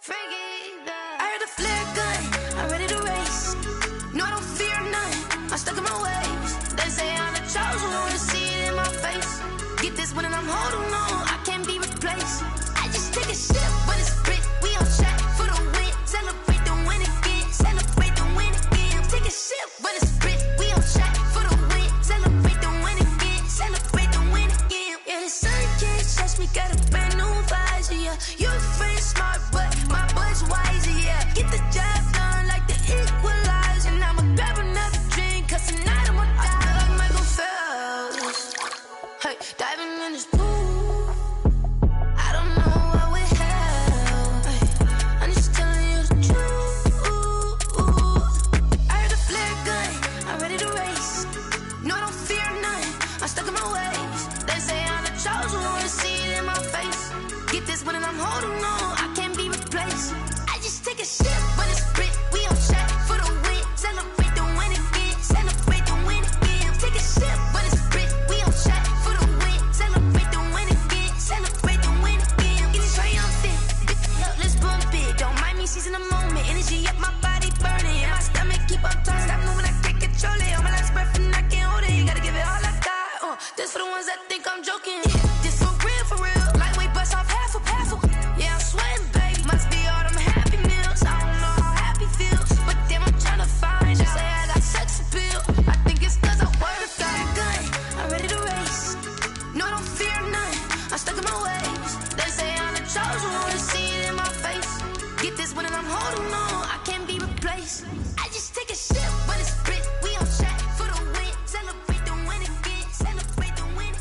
I heard the flare gun, I'm ready to race. No, I don't fear none, I'm stuck in my ways. They say I'm the chosen one, see it in my face. Get this one and I'm holding on, I can't be replaced. I just take a sip, but it's spit, we on track for the win. Celebrate the win again, celebrate the win again. Take a sip, but it's spit, we on track for the win. Celebrate the win again, celebrate the win again. Yeah, the sun can't touch me, got a brand new visor, yeah. You friend smart, but my bud's wiser, yeah. Get the job done like the equalizer. And I'ma grab another drink, cause tonight I'ma die like Michael Phelps. Hey, diving in this pool, I don't know what we have. Hey, I'm just telling you the truth. I heard the flare gun, I'm ready to race. No, I don't fear none, I'm stuck in my ways. They say I'm the chosen one, see it in my face. Get this one and I'm holding on, I can't be replaced. I just take a sip, but it's spit, we on track for the win. Celebrate the win again, celebrate the win again. Take a sip, but it's spit, we on track for the win. Celebrate the win again, celebrate the win again. Get it triumphant, let's bump it. Don't mind me seizing the moment, energy up my body burning. And my stomach keep on turning, stop moving, I can't control it. On my last breath and I can't hold it, you gotta give it all I got. This for the ones that think I'm joking. This for real, lightweight bust off half a. Yeah, I'm sweating, baby, must be all them happy meals. I don't know how happy feels, but damn, I'm tryna find. Just say I got sex appeal, I think it's cause I work. Got a gun, I'm ready to race. No, I don't fear none, I'm stuck in my ways. They say I'm the chosen one, see it in my face. Get this one and I'm holding on, I can't be replaced. I just take a sip, but it's spit, we on track for the win. Celebrate the win again, celebrate the win.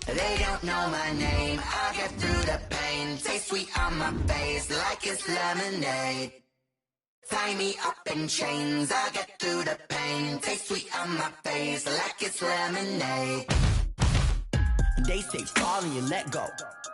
They don't know my name, I get through the pain. Taste sweet on my face like it's lemonade. Tie me up in chains, I get through the pain. Taste sweet on my face like it's lemonade. They say fall and you let go,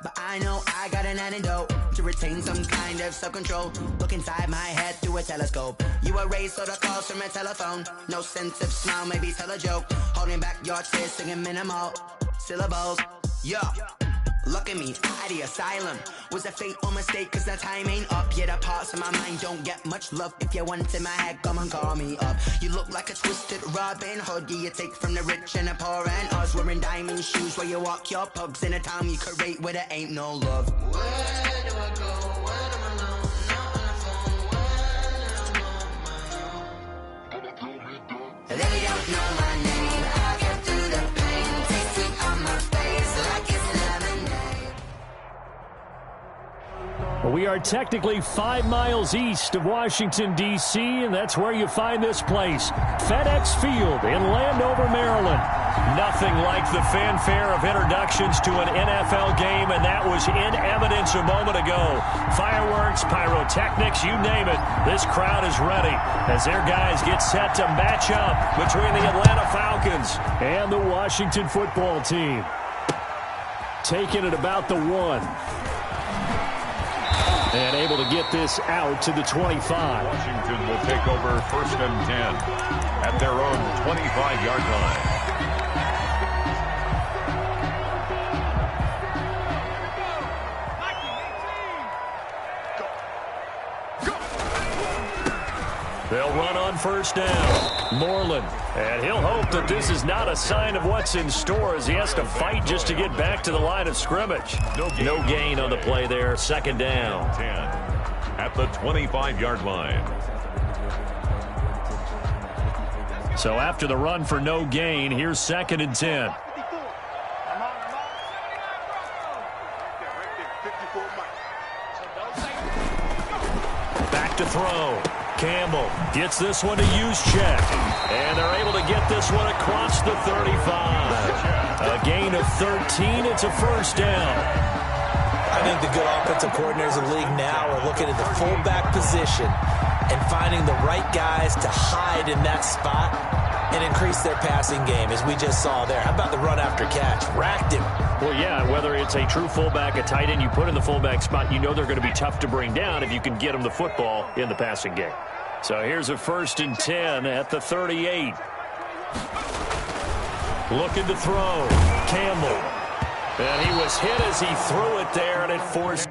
but I know I got an antidote to retain some kind of self-control. Look inside my head through a telescope. You erase all the calls from a telephone. No sense of smile, maybe tell a joke. Holding back your tears, singing minimal syllables. Yeah, look at me, at the asylum. Was a fate or mistake, cause the time ain't up. Yet the parts of my mind don't get much love. If you want in my head, come and call me up. You look like a twisted Robin Hood. Yeah, you take from the rich and the poor and us. Wearing diamond shoes where you walk your pugs in a town you create where there ain't no love. Where do I go? When am I alone? Not on the phone. When I'm on my own. They don't know my name. I get through the pain. Taste sweet on my face like it's lemonade. Well, we are technically 5 miles east of Washington, D.C., and that's where you find this place, FedEx Field in Landover, Maryland. Nothing like the fanfare of introductions to an NFL game, and that was in evidence a moment ago. Fireworks, pyrotechnics, you name it. This crowd is ready as their guys get set to match up between the Atlanta Falcons and the Washington football team. Taking it about the 1. And able to get this out to the 25. Washington will take over 1st and 10 at their own 25-yard line. They'll run on 1st down. Moreland. And he'll hope that this is not a sign of what's in store as he has to fight just to get back to the line of scrimmage. No gain on the play there. 2nd down. 10 at the 25-yard line. So after the run for no gain, here's 2nd and 10. Back to throw. Campbell gets this one to Juszczyk. And they're able to get this one across the 35. A gain of 13. It's a 1st down. I think the good offensive coordinators in the league now are looking at the fullback position and finding the right guys to hide in that spot and increase their passing game, as we just saw there. How about the run after catch? Racked him. Well, yeah, whether it's a true fullback, a tight end you put in the fullback spot, you know they're going to be tough to bring down if you can get them the football in the passing game. So here's a 1st and 10 at the 38. Looking to throw. Campbell. And he was hit as he threw it there, and it forced...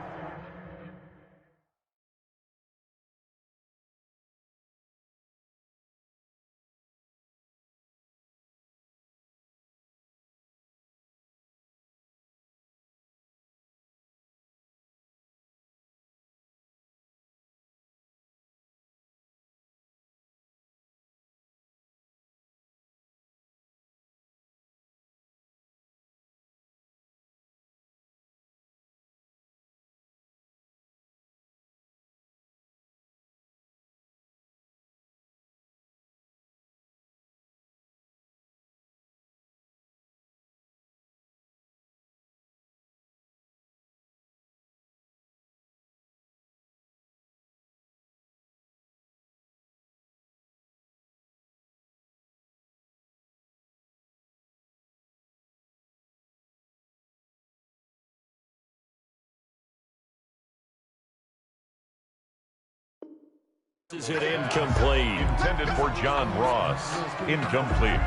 Is it incomplete? Intended for John Ross. Incomplete.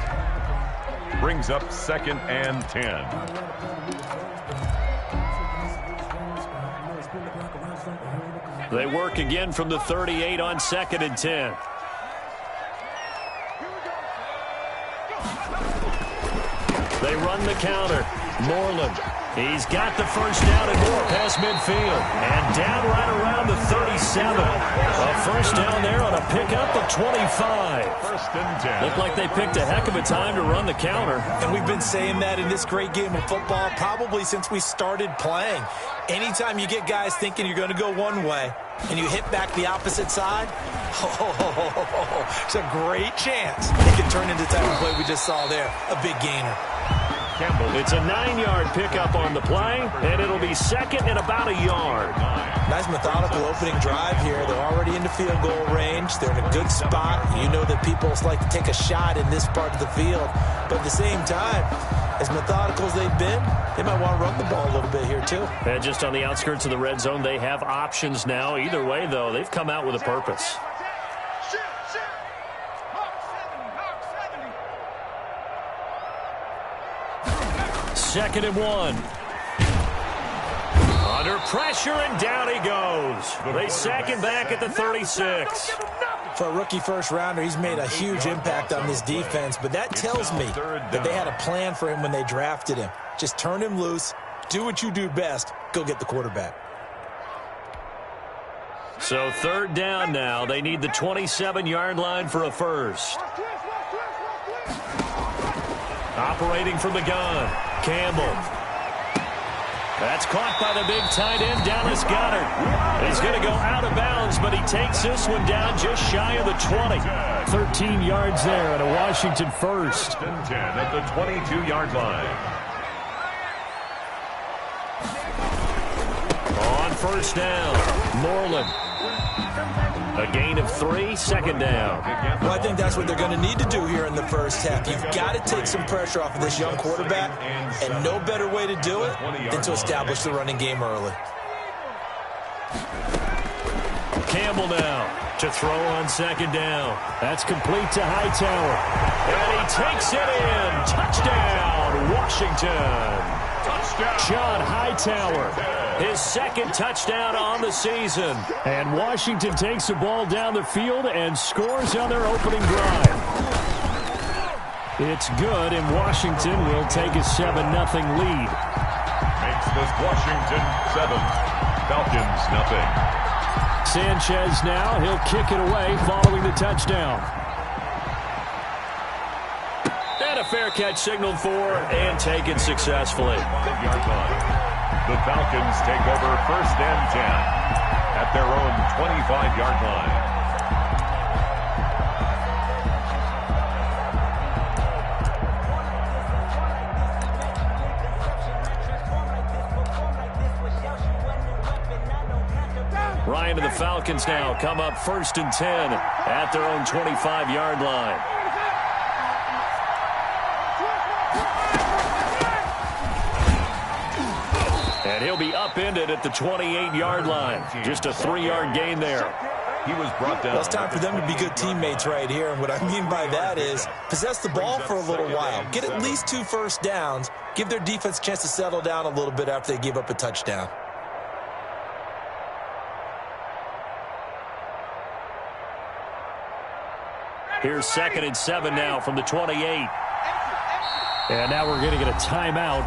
Brings up 2nd and 10. They work again from the 38 on 2nd and 10. They run the counter. Moreland. He's got the first down and more past midfield. And down right around the 37. A first down there on a pickup of 25. 1st and 10. Looked like they picked a heck of a time to run the counter. And we've been saying that in this great game of football probably since we started playing. Anytime you get guys thinking you're going to go one way and you hit back the opposite side, it's a great chance it could turn into the type of play we just saw there. A big gainer. Campbell. It's a 9-yard pickup on the play, and it'll be 2nd and about a yard. Nice methodical opening drive here. They're already into field goal range. They're in a good spot. You know that people like to take a shot in this part of the field. But at the same time, as methodical as they've been, they might want to run the ball a little bit here too. And just on the outskirts of the red zone, they have options now. Either way, though, they've come out with a purpose. Second and 1. Under pressure, and down he goes. They sack him back at the 36. For a rookie first-rounder, he's made a huge impact on this defense, but that tells me that they had a plan for him when they drafted him. Just turn him loose, do what you do best, go get the quarterback. So 3rd down now. They need the 27-yard line for a first. Operating from the gun, Campbell. That's caught by the big tight end, Dallas Goedert. He's going to go out of bounds, but he takes this one down just shy of the 20. 13 yards there and a Washington first. 1st and 10 at the 22-yard line. On first down, Moreland. A gain of 3, 2nd down. Well, I think that's what they're going to need to do here in the first half. You've got to take some pressure off of this young quarterback, and no better way to do it than to establish the running game early. Campbell now to throw on 2nd down. That's complete to Hightower. And he takes it in. Touchdown, Washington. John Hightower, his 2nd touchdown on the season. And Washington takes the ball down the field and scores on their opening drive. It's good, and Washington will take a 7-0 lead. Makes this Washington 7, Falcons 0. Sanchez now, he'll kick it away following the touchdown. And a fair catch signaled for and taken successfully. The Falcons take over 1st and 10 at their own 25-yard line. Ryan and the Falcons now come up 1st and 10 at their own 25-yard line. And he'll be upended at the 28-yard line. Just a 3-yard gain there. He was brought down. Well, it's time for them to be good teammates right here. And what I mean by that is possess the ball for a little while. Get at least 2 first downs. Give their defense a chance to settle down a little bit after they give up a touchdown. Here's 2nd and 7 now from the 28. And now we're going to get a timeout.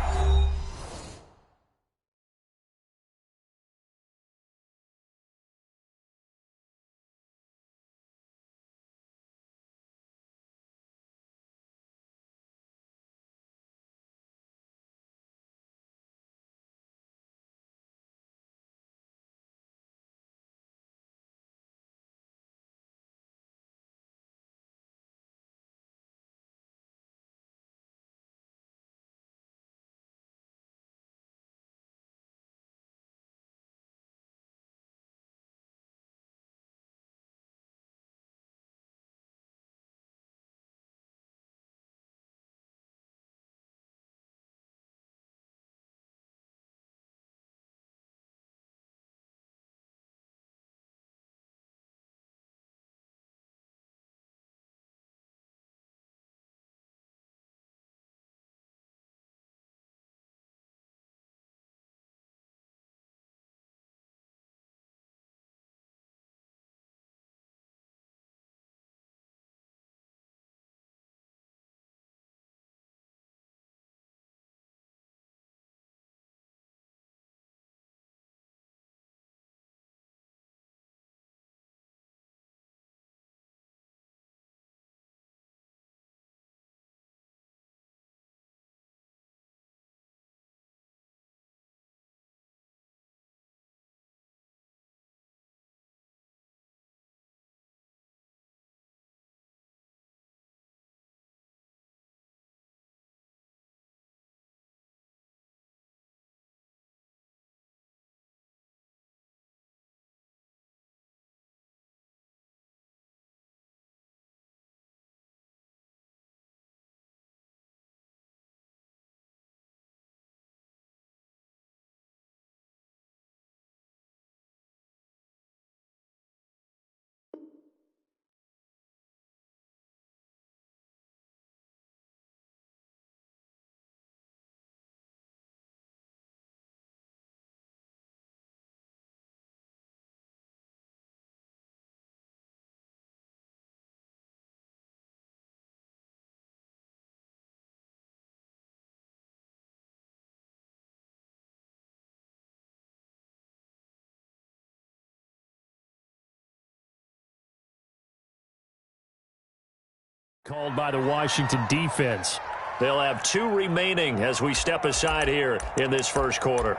Called by the Washington defense. They'll have 2 remaining as we step aside here in this first quarter.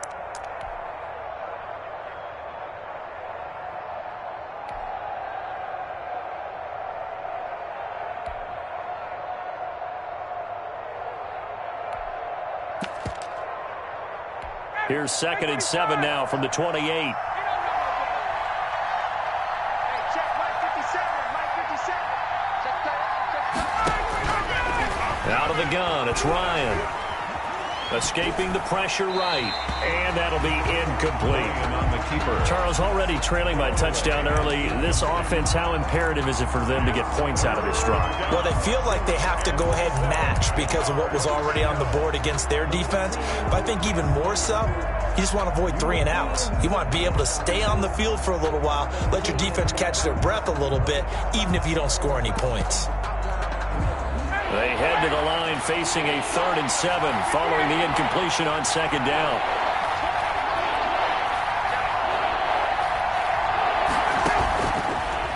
Here's 2nd and 7 now from the 28. Out of the gun, it's Ryan. Escaping the pressure right. And that'll be incomplete. Charles, already trailing by touchdown early. This offense, how imperative is it for them to get points out of this drive? Well, they feel like they have to go ahead and match because of what was already on the board against their defense. But I think even more so, you just want to avoid 3 and outs. You want to be able to stay on the field for a little while, let your defense catch their breath a little bit, even if you don't score any points. They head to the line facing a 3rd and 7 following the incompletion on 2nd down.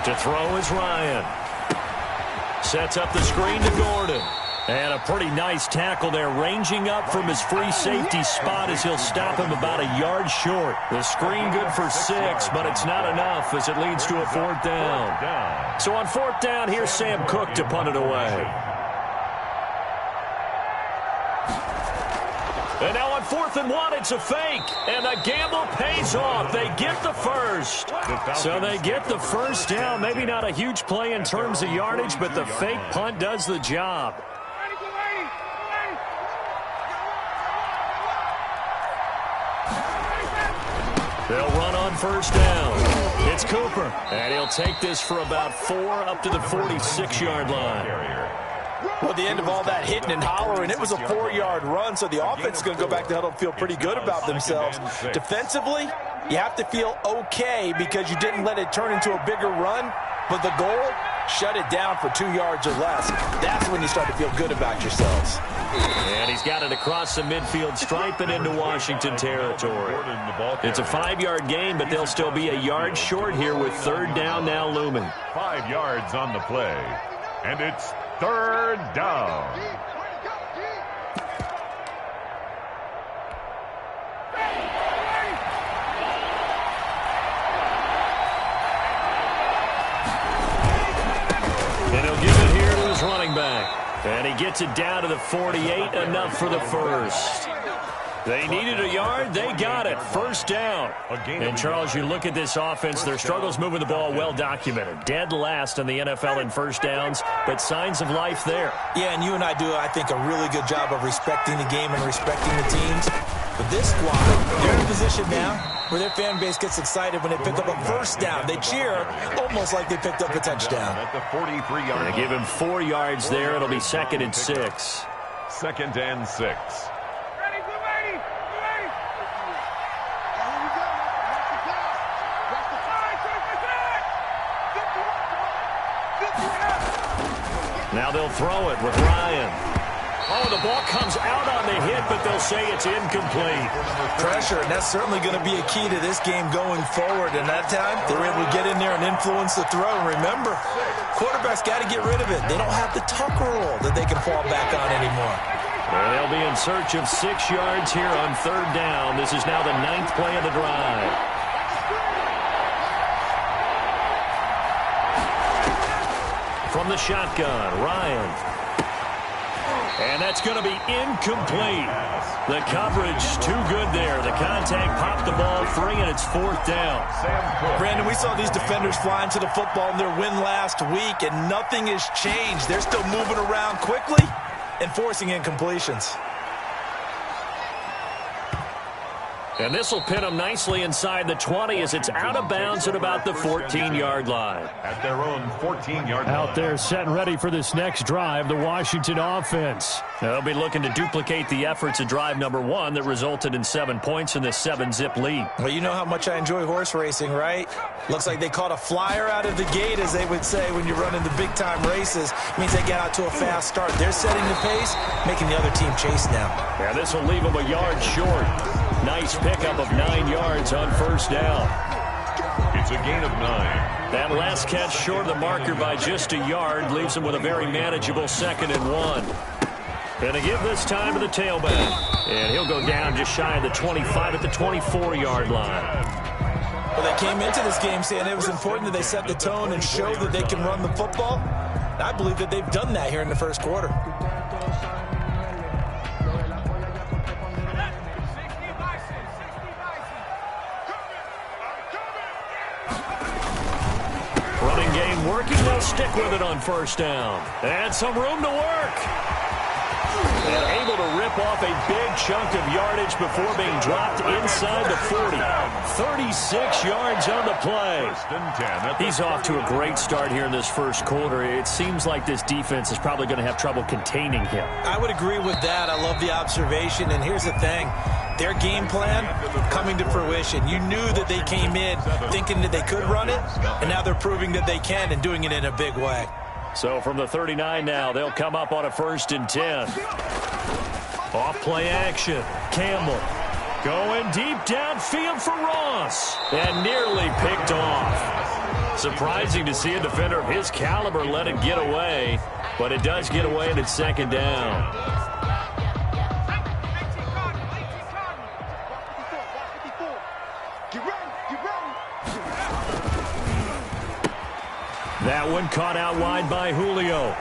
To throw is Ryan. Sets up the screen to Gordon. And a pretty nice tackle there, ranging up from his free safety spot as he'll stop him about a yard short. The screen good for 6, but it's not enough as it leads to a 4th down. So on 4th down, here's Sam Cook to punt it away. And now on 4th and 1, it's a fake. And the gamble pays off. They get the first. So they get the first down. Maybe not a huge play in terms of yardage, but the fake punt does the job. They'll run on 1st down. It's Cooper, and he'll take this for about 4 up to the 46-yard line. Well, at the end of all that hitting and hollering, it was a 4-yard run, so the offense is going to go back to the huddle and feel pretty good about themselves. Defensively, you have to feel okay because you didn't let it turn into a bigger run, but the goal, shut it down for 2 yards or less. That's when you start to feel good about yourselves. And he's got it across the midfield stripe and into Washington territory. It's a 5-yard gain, but they'll still be a yard short here with 3rd down now looming. 5 yards on the play, and it's 3rd down. And he'll give it here to his running back. And he gets it down to the 48, enough for the first. They needed a yard. They got it. 1st down. And, Charles, you look at this offense, their struggles moving the ball well documented. Dead last in the NFL in 1st downs, but signs of life there. Yeah, and you and I do, I think, a really good job of respecting the game and respecting the teams. But this squad, they're in a position now where their fan base gets excited when they pick up a 1st down. They cheer almost like they picked up a touchdown. At the 43-yard line. They give him 4 yards there. It'll be 2nd and 6. 2nd and 6. Now they'll throw it with Ryan. Oh, the ball comes out on the hit, but they'll say it's incomplete. Pressure, and that's certainly going to be a key to this game going forward. And that time, they were able to get in there and influence the throw. And remember, quarterbacks got to get rid of it. They don't have the Tucker rule that they can fall back on anymore. Well, they'll be in search of 6 yards here on 3rd down. This is now the 9th play of the drive. From the shotgun, Ryan. And that's going to be incomplete. The coverage too good there. The contact popped the ball free, and it's 4th down. Brandon, we saw these defenders fly into the football in their win last week, and nothing has changed. They're still moving around quickly and forcing incompletions. And this will pin them nicely inside the 20 as it's out of bounds at about the 14-yard line. At their own 14-yard line. Out there set and ready for this next drive, the Washington offense. They'll be looking to duplicate the efforts of drive number 1 that resulted in 7 points in this 7-zip lead. Well, you know how much I enjoy horse racing, right? Looks like they caught a flyer out of the gate, as they would say when you're running the big-time races. It means they get out to a fast start. They're setting the pace, making the other team chase now. Yeah, this will leave them a yard short. Nice pickup of 9 yards on 1st down. It's a gain of 9. That last catch short of the marker by just a yard leaves them with a very manageable 2nd and 1. And to give this time to the tailback. And he'll go down just shy of the 25 at the 24-yard line. Well, they came into this game saying it was important that they set the tone and show that they can run the football. And I believe that they've done that here in the 1st quarter. Running game working. They'll stick with it on 1st down. And some room to work. And able to rip off a big chunk of yardage before being dropped inside the 40. 36 yards on the play. He's off to a great start here in this 1st quarter. It seems like this defense is probably going to have trouble containing him. I would agree with that. I love the observation. And here's the thing. Their game plan coming to fruition. You knew that they came in thinking that they could run it, and now they're proving that they can and doing it in a big way. So from the 39 now, they'll come up on a 1st and 10. Off play action. Campbell going deep downfield for Ross. And nearly picked off. Surprising to see a defender of his caliber let it get away, but it does get away and it's 2nd down. That one caught out wide by Julio.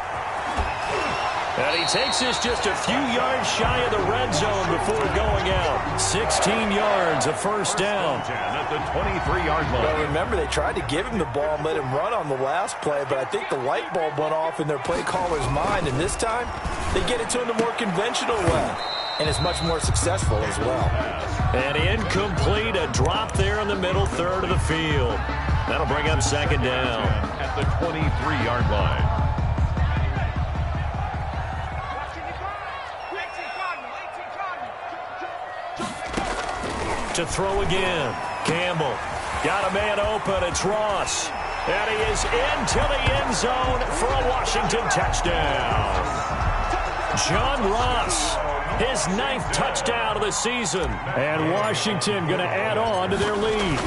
And he takes this just a few yards shy of the red zone before going out. 16 yards, a 1st down. At the 23-yard line. Well, remember, they tried to give him the ball and let him run on the last play, but I think the light bulb went off in their play caller's mind, and this time they get it to him the more conventional way, and it's much more successful as well. And incomplete, a drop there in the middle 3rd of the field. That'll bring up second down. At the 23-yard line. To throw again. Campbell. Got a man open. It's Ross. And he is into the end zone for a Washington touchdown. John Ross, his 9th touchdown of the season. And Washington going to add on to their lead.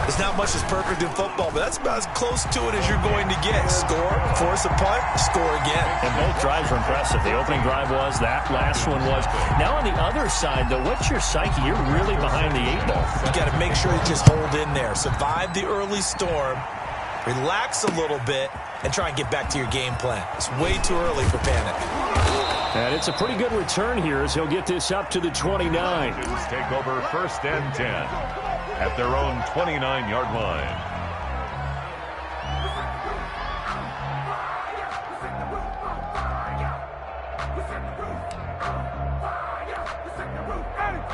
There's not much that's perfect in football, but that's about as close to it as you're going to get. Score, force a punt, score again. And both drives were impressive. The opening drive was, that last one was. Now on the other side, though, what's your psyche? You're really behind the 8 ball. You got to make sure you just hold in there. Survive the early storm, relax a little bit, and try and get back to your game plan. It's way too early for panic. And it's a pretty good return here as he'll get this up to the 29. Take over 1st and 10 at their own 29-yard line.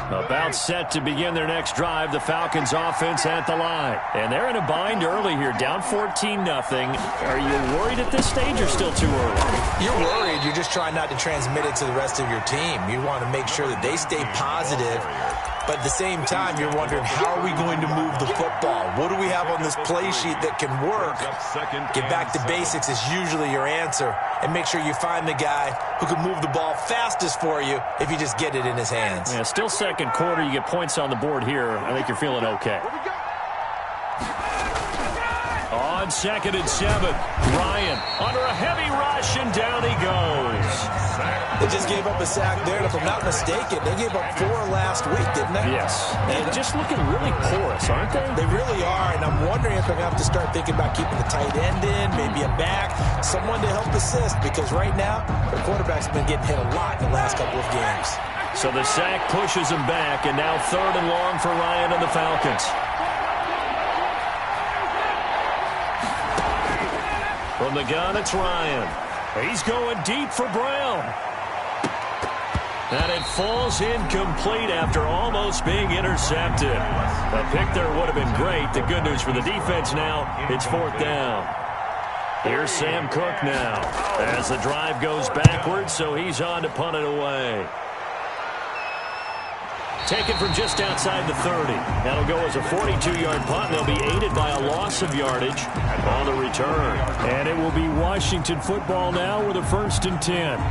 About set to begin their next drive, the Falcons offense at the line. And they're in a bind early here, down 14-0. Are you worried at this stage or still too early? You're worried. You're just trying not to transmit it to the rest of your team. You want to make sure that they stay positive. But at the same time, you're wondering, how are we going to move the football? What do we have on this play sheet that can work? Get back to basics is usually your answer. And make sure you find the guy who can move the ball fastest for you if you just get it in his hands. Yeah, still second quarter. You get points on the board here. I think you're feeling okay. On 2nd and 7, Ryan under a heavy rush, and down he goes. They just gave up a sack there, and if I'm not mistaken, they gave up 4 last week, didn't they? Yes. And just looking really porous, aren't they? They really are, and I'm wondering if I'm going to have to start thinking about keeping the tight end in, maybe a back, someone to help assist, because right now, their quarterback's been getting hit a lot in the last couple of games. So the sack pushes him back, and now 3rd and long for Ryan and the Falcons. From the gun, it's Ryan. He's going deep for Brown. And it falls incomplete after almost being intercepted. A pick there would have been great. The good news for the defense now, it's 4th down. Here's Sam Cook now as the drive goes backwards, so he's on to punt it away. Taken from just outside the 30. That'll go as a 42-yard punt. They'll be aided by a loss of yardage on the return. And it will be Washington football now with a 1st and 10.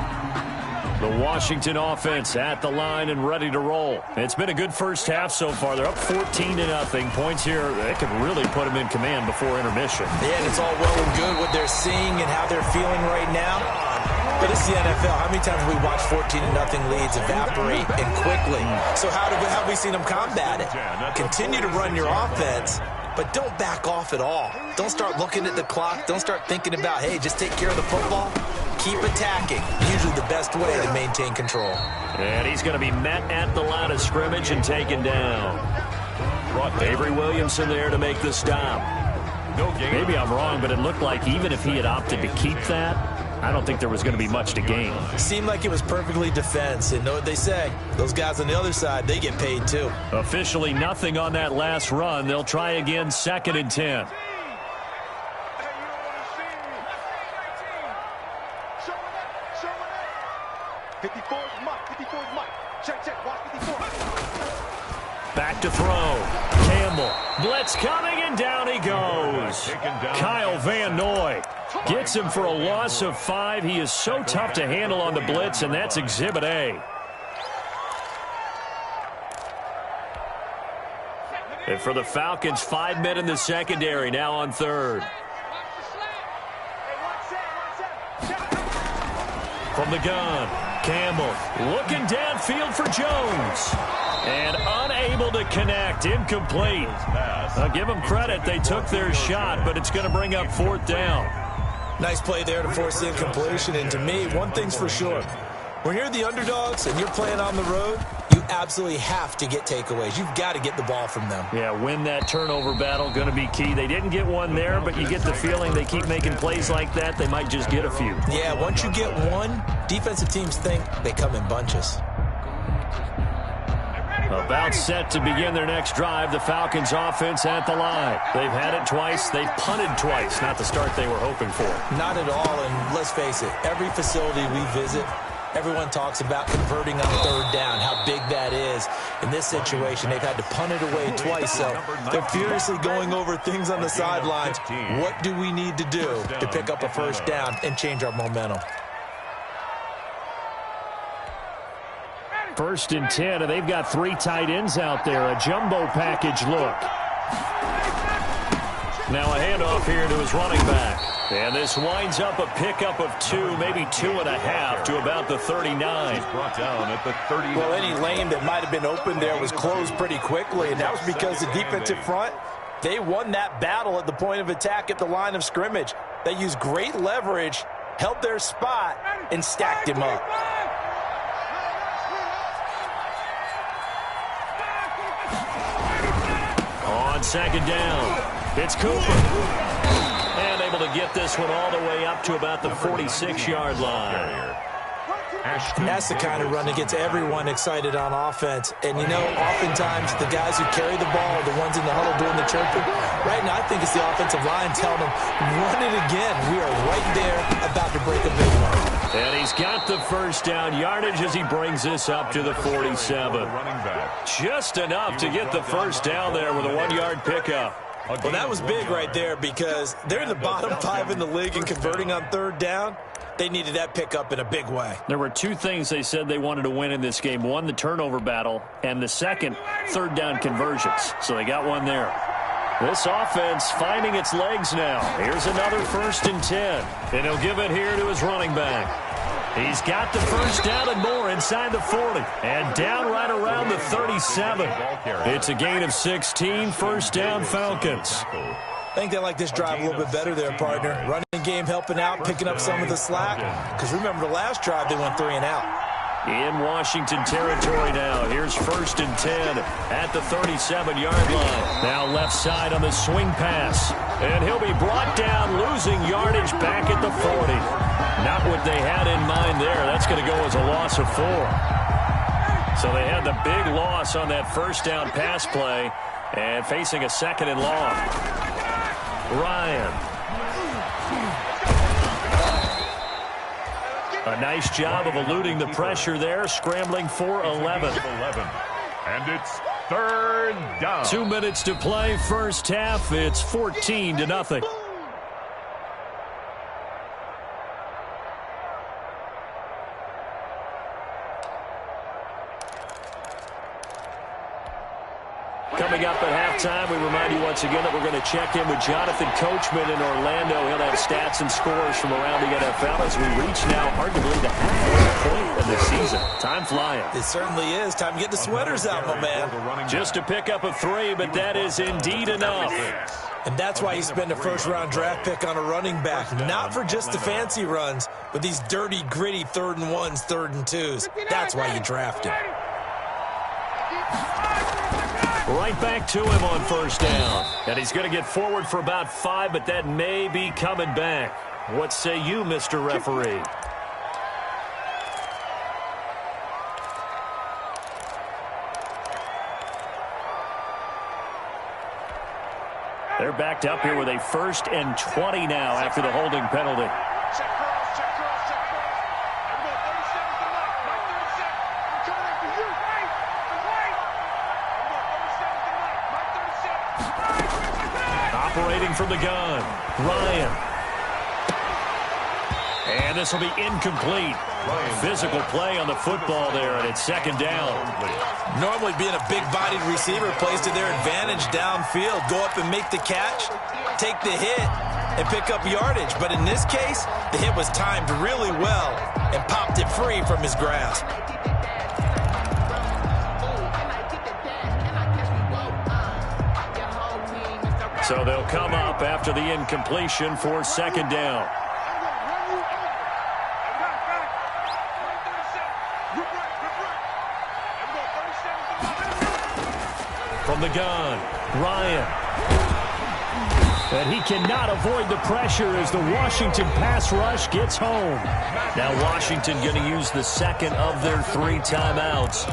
The Washington offense at the line and ready to roll. It's been a good first half so far. They're up 14-0. Points here, they could really put them in command before intermission. Yeah, and it's all well and good what they're seeing and how they're feeling right now. But it's the NFL. How many times have we watched 14-0 leads evaporate and quickly? So how have we seen them combat it? Continue to run your offense, but don't back off at all. Don't start looking at the clock. Don't start thinking about, hey, just take care of the football. Keep attacking. Usually the best way to maintain control. And he's going to be met at the line of scrimmage and taken down. Avery Williamson there to make the stop. Maybe I'm wrong, but it looked like even if he had opted to keep that, I don't think there was going to be much to gain. Seemed like it was perfectly defense. And know what they say? Those guys on the other side, they get paid too. Officially nothing on that last run. They'll try again 2nd and 10. Back to throw. Campbell. Blitz coming, and down he goes. Kyle Van Noy gets him for a loss of 5. He is so tough to handle on the blitz, and that's Exhibit A. And for the Falcons, 5 men in the secondary, now on 3rd. From the gun, Campbell looking downfield for Jones. And unable to connect, incomplete. I'll give them credit, they took their shot, but it's going to bring up 4th down. Nice play there to force the incompletion, and to me, one thing's for sure. When you're the underdogs and you're playing on the road, you absolutely have to get takeaways. You've got to get the ball from them. Yeah, win that turnover battle, going to be key. They didn't get one there, but you get the feeling they keep making plays like that, they might just get a few. Yeah, once you get one, defensive teams think they come in bunches. About set to begin their next drive, the Falcons offense at the line. They've had it twice. They've punted twice. Not the start they were hoping for. Not at all, and let's face it, every facility we visit, everyone talks about converting on third down, how big that is. In this situation, they've had to punt it away twice, so they're furiously going over things on the sidelines. What do we need to do to pick up a first down and change our momentum? 1st and 10, and they've got 3 tight ends out there. A jumbo package look. Now a handoff here to his running back. And this winds up a pickup of 2, maybe 2.5 to about the 39. Brought down at the 30. Well, any lane that might have been open there was closed pretty quickly, and that was because the defensive front, they won that battle at the point of attack at the line of scrimmage. They used great leverage, held their spot, and stacked him up. On 2nd down, it's Cooper. And able to get this one all the way up to about the 46-yard line. That's the kind of run that gets everyone excited on offense. And, you know, oftentimes the guys who carry the ball are the ones in the huddle doing the chirping. Right now, I think it's the offensive line telling them, run it again. We are right there about to break a big one. And he's got the first down yardage as he brings this up to the 47. Just enough to get the first down there with a 1-yard pickup. Well, that was big right there because they're in the bottom 5 in the league and converting on third down. They needed that pickup in a big way. There were 2 things they said they wanted to win in this game. One, the turnover battle, and the second, third down conversions. So they got one there. This offense finding its legs now. Here's another 1st and 10. And he'll give it here to his running back. He's got the first down and more inside the 40. And down right around the 37. It's a gain of 16, first down Falcons. I think they like this drive a little bit better there, partner. Running game helping out, picking up some of the slack. Because remember the last drive, they went 3 and out. In Washington territory now. Here's 1st and 10 at the 37-yard line. Now left side on the swing pass. And he'll be brought down, losing yardage back at the 40. Not what they had in mind there. That's going to go as a loss of 4. So they had the big loss on that first down pass play and facing a 2nd and long. Ryan. A nice job of eluding the pressure there, scrambling for 11. And it's 3rd down. 2 minutes to play, first half. It's 14-0. Coming up at halftime, we remind you once again that we're going to check in with Jonathan Coachman in Orlando. He'll have stats and scores from around the NFL as we reach now, hard to believe, the halfway point of the season. Time flying. It certainly is. Time to get the sweaters out, my man. Just to pick up a 3, but that is indeed enough. And that's why you spend a first-round draft pick on a running back. Not for just the fancy runs, but these dirty, gritty 3rd and 1s, 3rd and 2s. That's why you draft him. Right back to him on first down. And he's going to get forward for about 5, but that may be coming back. What say you, Mr. Referee? They're backed up here with a 1st and 20 now after the holding penalty. Operating from the gun, Ryan. And this will be incomplete. Physical play on the football there, and it's 2nd down. Normally being a big-bodied receiver plays to their advantage downfield. Go up and make the catch, take the hit, and pick up yardage. But in this case, the hit was timed really well and popped it free from his grasp. So they'll come up after the incompletion for 2nd down. From the gun, Ryan. And he cannot avoid the pressure as the Washington pass rush gets home. Now Washington going to use the second of their 3 timeouts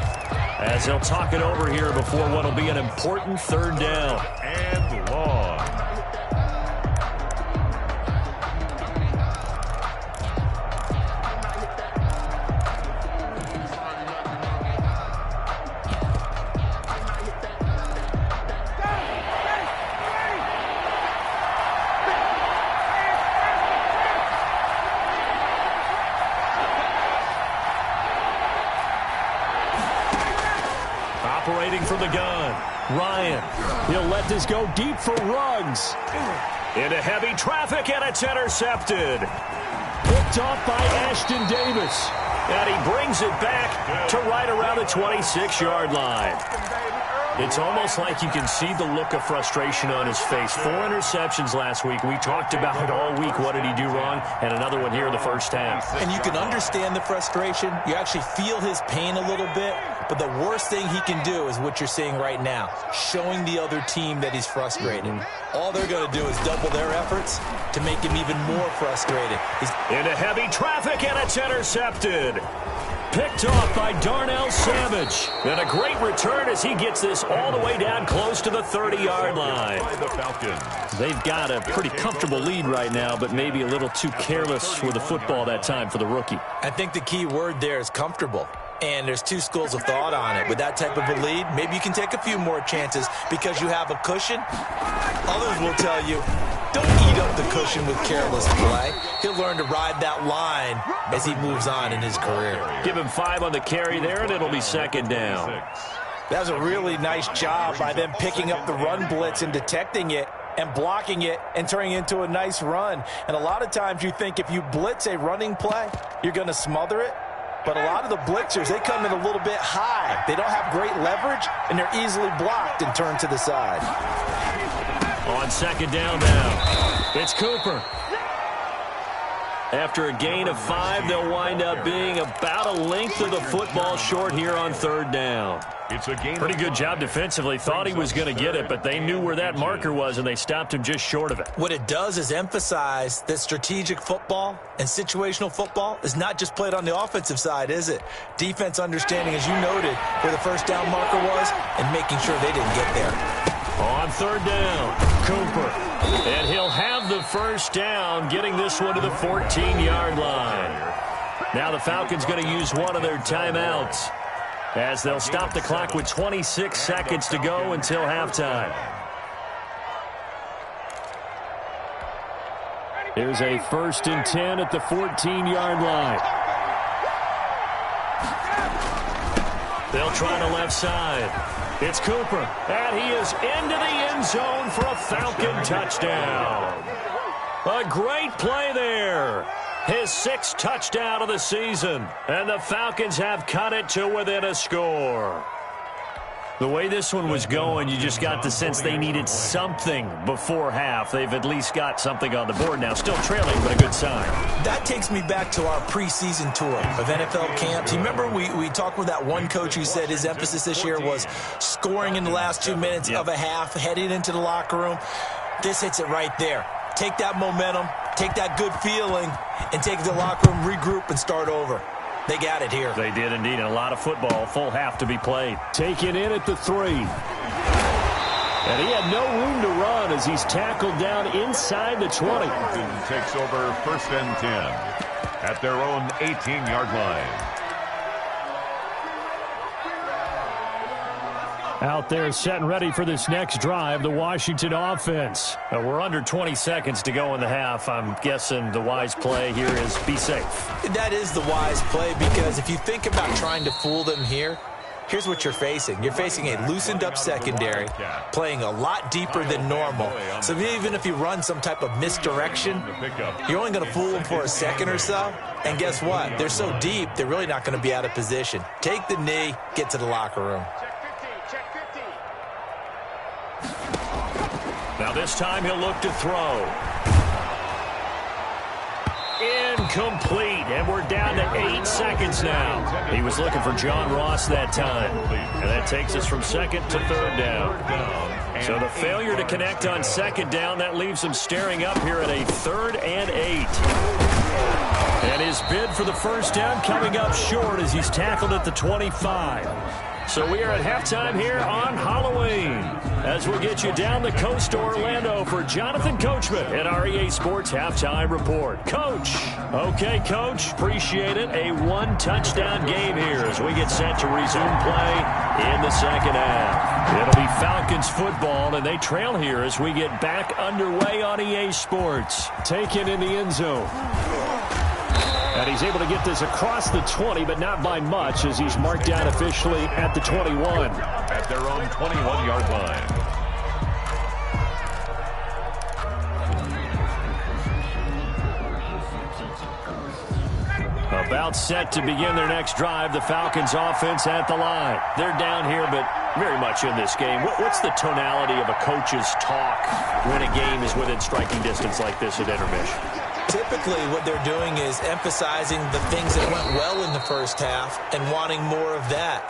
as they'll talk it over here before what will be an important third down. And long. Operating from the gun, Ryan. He'll let this go deep for Ruggs. Into heavy traffic, and it's intercepted. Picked off by Ashton Davis. And he brings it back to right around the 26-yard line. It's almost like you can see the look of frustration on his face. 4 interceptions last week. We talked about it all week. What did he do wrong? And another one here in the first half. And you can understand the frustration. You actually feel his pain a little bit. But the worst thing he can do is what you're seeing right now, showing the other team that he's frustrated. All they're going to do is double their efforts to make him even more frustrated. Into heavy traffic, and it's intercepted. Picked off by Darnell Savage. And a great return as he gets this all the way down close to the 30-yard line. They've got a pretty comfortable lead right now, but maybe a little too careless with the football that time for the rookie. I think the key word there is comfortable. And there's 2 schools of thought on it. With that type of a lead, maybe you can take a few more chances because you have a cushion. Others will tell you, don't eat up the cushion with careless play. He'll learn to ride that line as he moves on in his career. Give him 5 on the carry there, and it'll be second down. That was a really nice job by them picking up the run blitz and detecting it and blocking it and turning it into a nice run. And a lot of times you think if you blitz a running play, you're going to smother it. But a lot of the blitzers, they come in a little bit high. They don't have great leverage, and they're easily blocked and turned to the side. On second down now, it's Cooper. After a gain of 5, they'll wind up being about a length of the football short here on third down. It's a gain. Pretty good job defensively. Thought he was going to get it, but they knew where that marker was, and they stopped him just short of it. What it does is emphasize that strategic football and situational football is not just played on the offensive side, is it? Defense understanding, as you noted, where the first down marker was and making sure they didn't get there. On third down, Cooper. And he'll have the first down, getting this one to the 14-yard line. Now the Falcons going to use one of their timeouts as they'll stop the clock with 26 seconds to go until halftime. Here's a 1st and 10 at the 14-yard line. They'll try the left side. It's Cooper, and he is into the end zone for a Falcon touchdown. A great play there. His 6th touchdown of the season, and the Falcons have cut it to within a score. The way this one was going, you just got the sense they needed something before half. They've at least got something on the board now. Still trailing, but a good sign. That takes me back to our preseason tour of NFL camps. You remember we talked with that one coach who said his emphasis this year was scoring in the last 2 minutes of a half, heading into the locker room. This hits it right there. Take that momentum, take that good feeling, and take it to the locker room, regroup, and start over. They got it here. They did indeed, and a lot of football, full half to be played. Taken in at the 3. And he had no room to run as he's tackled down inside the 20. Takes over 1st and 10 at their own 18-yard line. Out there set and ready for this next drive, the Washington offense. We're under 20 seconds to go in the half. I'm guessing the wise play here is be safe. That is the wise play because if you think about trying to fool them here, here's what you're facing. You're facing a loosened-up secondary, playing a lot deeper than normal. So even if you run some type of misdirection, you're only going to fool them for a second or so. And guess what? They're so deep, they're really not going to be out of position. Take the knee, get to the locker room. Now this time he'll look to throw. Incomplete, and we're down to 8 seconds now. He was looking for John Ross that time, and that takes us from second to third down. So the failure to connect on second down, that leaves him staring up here at a 3rd and 8. And his bid for the first down coming up short as he's tackled at the 25. So we are at halftime here on Halloween as we get you down the coast to Orlando for Jonathan Coachman at our EA Sports Halftime Report. Coach. Okay, Coach. Appreciate it. A 1-touchdown game here as we get set to resume play in the second half. It'll be Falcons football, and they trail here as we get back underway on EA Sports. Taken in the end zone. And he's able to get this across the 20, but not by much as he's marked down officially at the 21. At their own 21-yard line. About set to begin their next drive, the Falcons offense at the line. They're down here, but very much in this game. What's the tonality of a coach's talk when a game is within striking distance like this at intermission? Typically, what they're doing is emphasizing the things that went well in the first half and wanting more of that.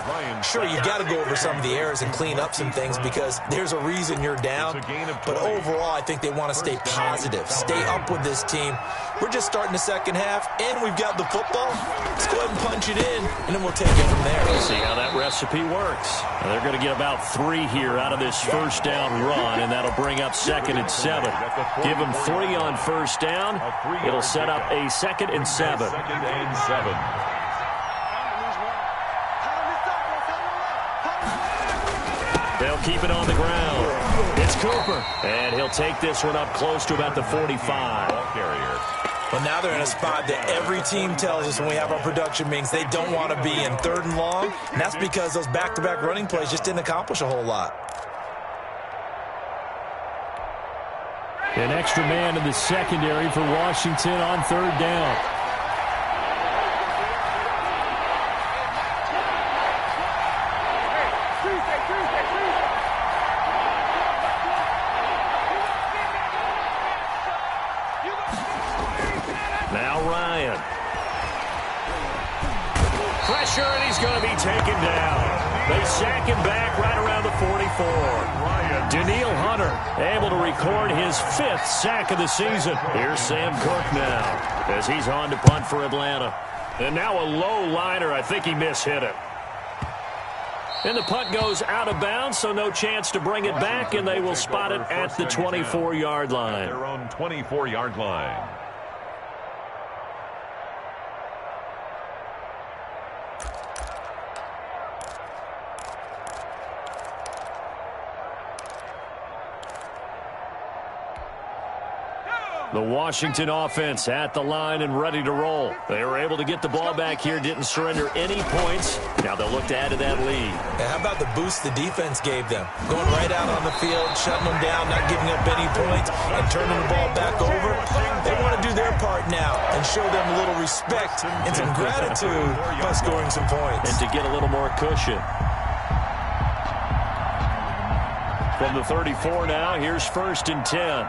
Sure, you've got to go over some of the errors and clean up some things because there's a reason you're down. But overall, I think they want to stay positive, stay up with this team. We're just starting the second half, and we've got the football. Let's go ahead and punch it in, and then we'll take it from there. We'll see how that recipe works. Now, they're going to get about 3 here out of this first down run, and that'll bring up 2nd and 7. Give them 3 on first down. It'll set up a 2nd and 7. 2nd and 7. They'll keep it on the ground. It's Cooper, and he'll take this one up close to about the 45. Ball carrier. But now they're in a spot that every team tells us when we have our production meetings they don't want to be in 3rd and long, and that's because those back-to-back running plays just didn't accomplish a whole lot. An extra man in the secondary for Washington on 3rd down. Now Ryan. Pressure, and he's going to be taken down. They sack him back right around the 44. Daniil Hunter able to record his 5th sack of the season. Here's Sam Cook now as he's on to punt for Atlanta. And now a low liner. I think he mishit it. And the punt goes out of bounds, so no chance to bring it back, and they will spot it at the 24-yard line. Their own 24-yard line. The Washington offense at the line and ready to roll. They were able to get the ball back here, didn't surrender any points. Now they'll look to add to that lead. And how about the boost the defense gave them? Going right out on the field, shutting them down, not giving up any points, and turning the ball back over. They want to do their part now and show them a little respect and some gratitude by scoring some points. And to get a little more cushion. From the 34 now, here's 1st and 10.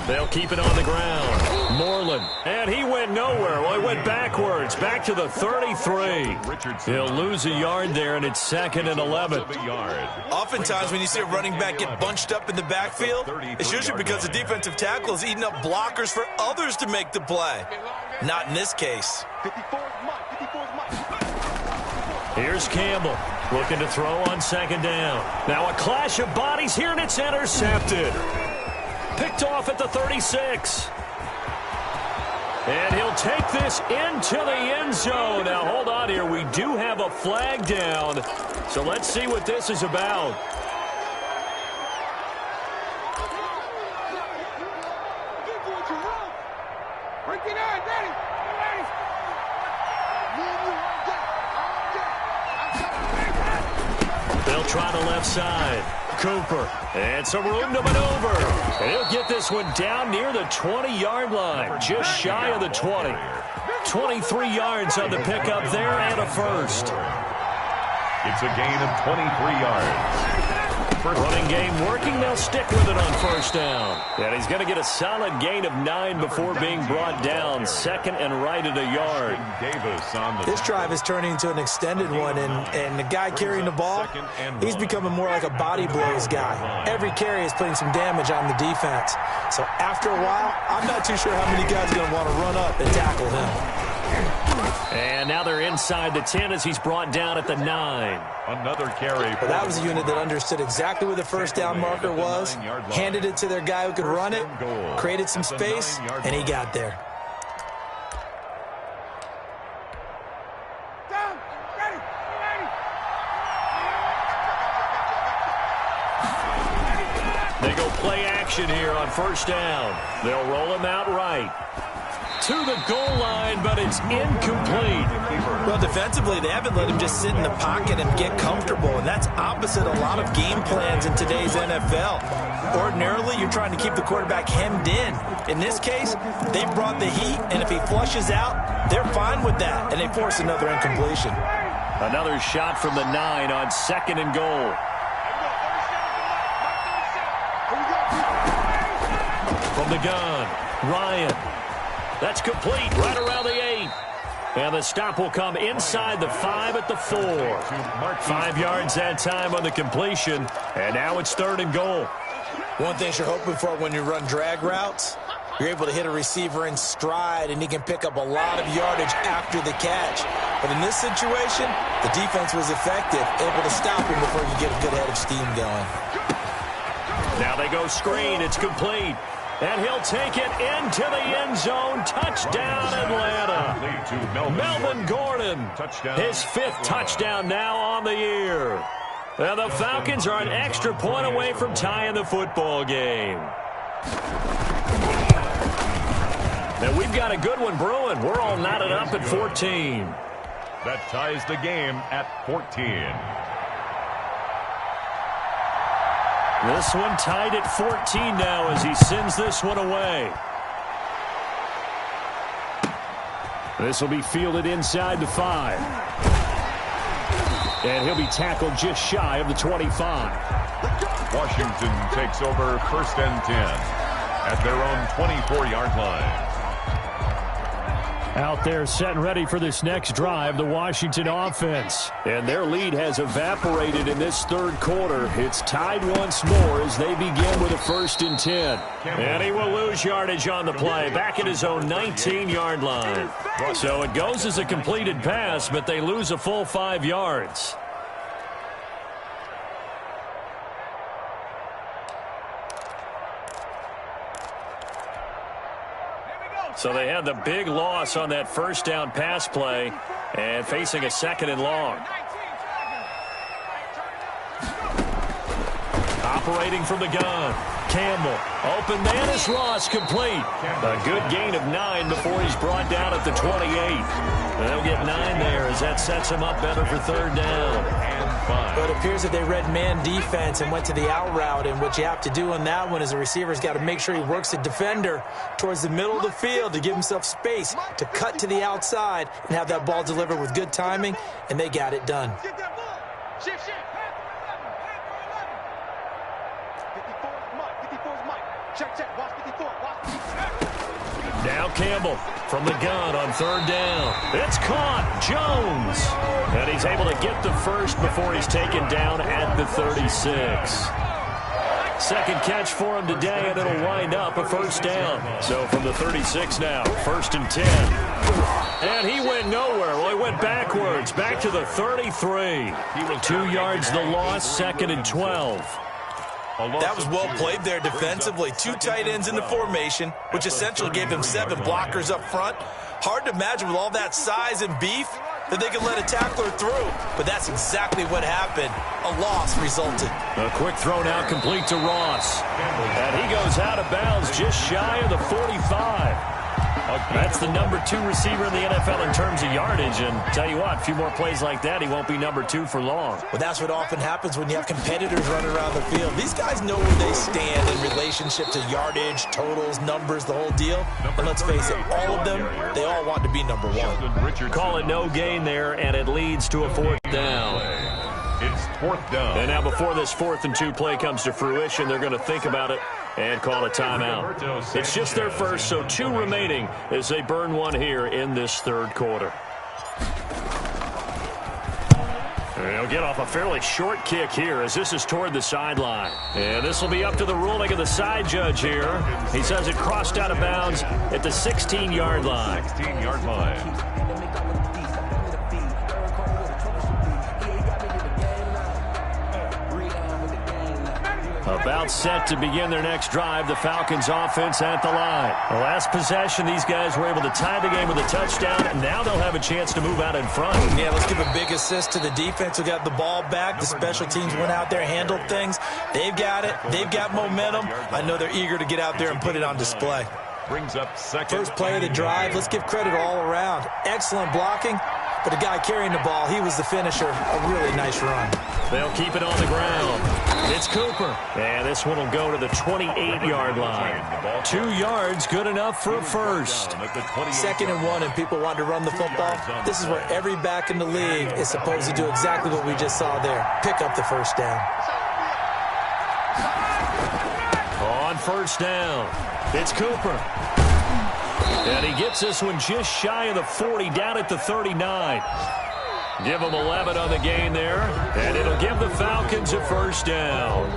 They'll keep it on the ground. Moreland. And he went nowhere. Well, he went backwards. Back to the 33. He'll lose a yard there, and it's 2nd and 11. Oftentimes when you see a running back get bunched up in the backfield, it's usually because the defensive tackle is eating up blockers for others to make the play. Not in this case. Here's Campbell looking to throw on 2nd down. Now a clash of bodies here, and it's intercepted. Picked off at the 36. And he'll take this into the end zone. Now, hold on here. We do have a flag down. So let's see what this is about. They'll try the left side. Cooper, and some room to maneuver. And he'll get this one down near the 20-yard line, just shy of the 20. 23 yards on the pickup there and a first. It's a gain of 23 yards. Running game working. They'll stick with it on first down. And he's going to get a solid gain of 9 before being brought down. Second and right at a yard. This drive is turning into an extended one, and the guy carrying the ball, he's becoming more like a body blows guy. Every carry is putting some damage on the defense. So after a while, I'm not too sure how many guys are going to want to run up and tackle him. And now they're inside the 10 as he's brought down at the 9. Another carry. Well, that was a unit that understood exactly where the first down marker was, handed it to their guy who could run it, created some space, and he got there. They go play action here on first down. They'll roll him out right. To the goal line, but it's incomplete. Well, defensively, they haven't let him just sit in the pocket and get comfortable, and that's opposite a lot of game plans in today's NFL. Ordinarily, you're trying to keep the quarterback hemmed in. In this case, they brought the heat, and if he flushes out, they're fine with that, and they force another incompletion. Another shot from the 9 on second and goal. From the gun, Ryan. That's complete right around the 8. And the stop will come inside the 5 at the 4. 5 yards that time on the completion. And now it's third and goal. One thing you're hoping for when you run drag routes, you're able to hit a receiver in stride, and he can pick up a lot of yardage after the catch. But in this situation, the defense was effective, able to stop him before you get a good head of steam going. Now they go screen. It's complete. And he'll take it into the end zone. Touchdown, Atlanta. Melvin Gordon, his 5th touchdown now on the year. And the Falcons are an extra point away from tying the football game. And we've got a good one brewing. We're all knotted up at 14. That ties the game at 14. This one tied at 14 now as he sends this one away. This will be fielded inside the 5. And he'll be tackled just shy of the 25. Washington takes over first and 10 at their own 24-yard line. Out there set and ready for this next drive, the Washington offense. And their lead has evaporated in this third quarter. It's tied once more as they begin with a first and 10. And he will lose yardage on the play, back at his own 19-yard line. So it goes as a completed pass, but they lose a full 5 yards. So they had the big loss on that first down pass play and facing a second and long. Operating from the gun. Campbell. Open man is Ross, complete. A good gain of 9 before he's brought down at the 28. They'll get 9 there as that sets him up better for third down. But it appears that they read man defense and went to the out route, and what you have to do on that one is the receiver's got to make sure he works the defender towards the middle of the field to give himself space to cut to the outside and have that ball delivered with good timing, and they got it done. Now Campbell from the gun on third down. It's caught. Jones. And he's able to get the first before he's taken down at the 36. Second catch for him today, and it'll wind up a first down. So from the 36 now, first and 10. And he went nowhere. Well, he went backwards, back to the 33. 2 yards the loss, second and 12. That was well played there defensively. 2 tight ends in the formation, which essentially gave them 7 blockers up front. Hard to imagine with all that size and beef that they could let a tackler through. But that's exactly what happened. A loss resulted. A quick throw now complete to Ross. And he goes out of bounds just shy of the 45. That's the number 2 receiver in the NFL in terms of yardage. And tell you what, a few more plays like that, he won't be number 2 for long. Well, that's what often happens when you have competitors running around the field. These guys know where they stand in relationship to yardage, totals, numbers, the whole deal. And let's face it, all of them, they all want to be number 1. Call it no gain there, and it leads to a fourth down. It's 4th down. And now before this 4th and 2 play comes to fruition, they're going to think about it and call a timeout. It's just their first, so 2 remaining as they burn one here in this 3rd quarter. They'll get off a fairly short kick here as this is toward the sideline. And this will be up to the ruling of the side judge here. He says it crossed out of bounds at the 16-yard line. 16-yard line. About set to begin their next drive, the Falcons offense at the line. The last possession, these guys were able to tie the game with a touchdown, and now they'll have a chance to move out in front. Yeah, let's give a big assist to the defense who got the ball back. The special teams went out there, handled things. They've got it. They've got momentum. I know they're eager to get out there and put it on display. Brings up second. First play of the drive. Let's give credit all around. Excellent blocking. But the guy carrying the ball, he was the finisher. A really nice run. They'll keep it on the ground. It's Cooper. And this one will go to the 28-yard line. 2 yards, good enough for a first. 2nd and 1, and people want to run the football. This is where every back in the league is supposed to do exactly what we just saw there. Pick up the first down. On first down, it's Cooper. And he gets this one just shy of the 40, down at the 39. Give them 11 on the gain there, and it'll give the Falcons a first down.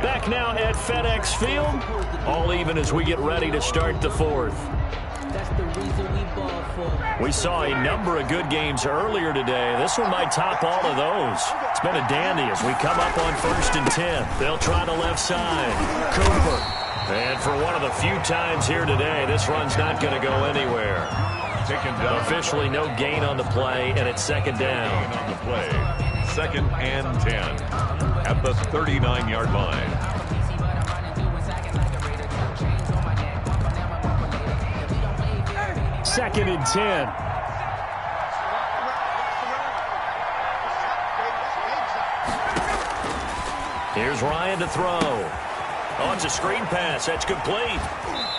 Back now at FedEx Field, all even as we get ready to start the 4th. We saw a number of good games earlier today. This one might top all of those. It's been a dandy as we come up on 1st and 10. They'll try the left side. Cooper. And for one of the few times here today, this run's not going to go anywhere. Officially no gain on the play, and it's 2nd down. On the play. 2nd and 10 at the 39-yard line. Second and 10. Here's Ryan to throw. Oh, it's a screen pass. That's complete.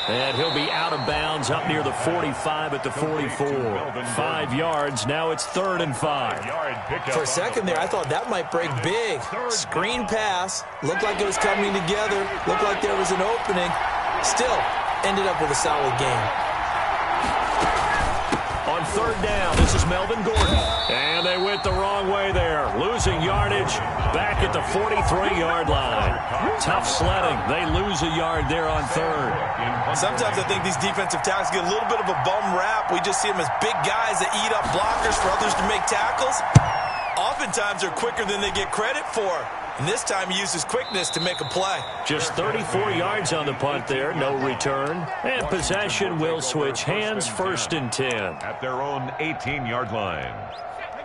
And he'll be out of bounds up near the 45 at the 44. 5 yards. Now it's 3rd and 5. For a second there, I thought that might break big. Screen pass. Looked like it was coming together. Looked like there was an opening. Still ended up with a solid game. On 3rd down, this is Melvin Gordon. And they went the wrong way there. Losing yardage back at the 43-yard line. Tough sledding. They lose a yard there on 3rd. Sometimes I think these defensive tackles get a little bit of a bum rap. We just see them as big guys that eat up blockers for others to make tackles. Oftentimes they're quicker than they get credit for. And this time he uses quickness to make a play. Just 34 yards on the punt there. No return. And possession will switch hands. 1st and 10. At their own 18-yard line.